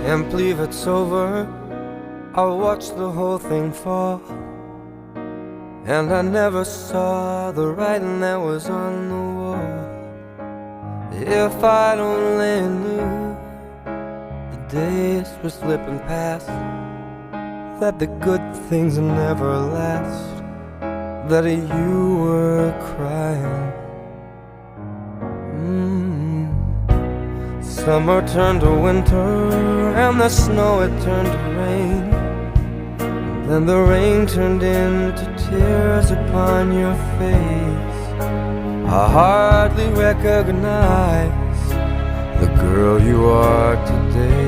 Can't believe it's over. I watched the whole thing fall, and I never saw the writing that was on the wall. If I'd only knew the days were slipping past, that the good things never last, that you were crying. Summer turned to winter, and the snow it turned to rain. Then the rain turned into tears upon your face. I hardly recognize the girl you are today.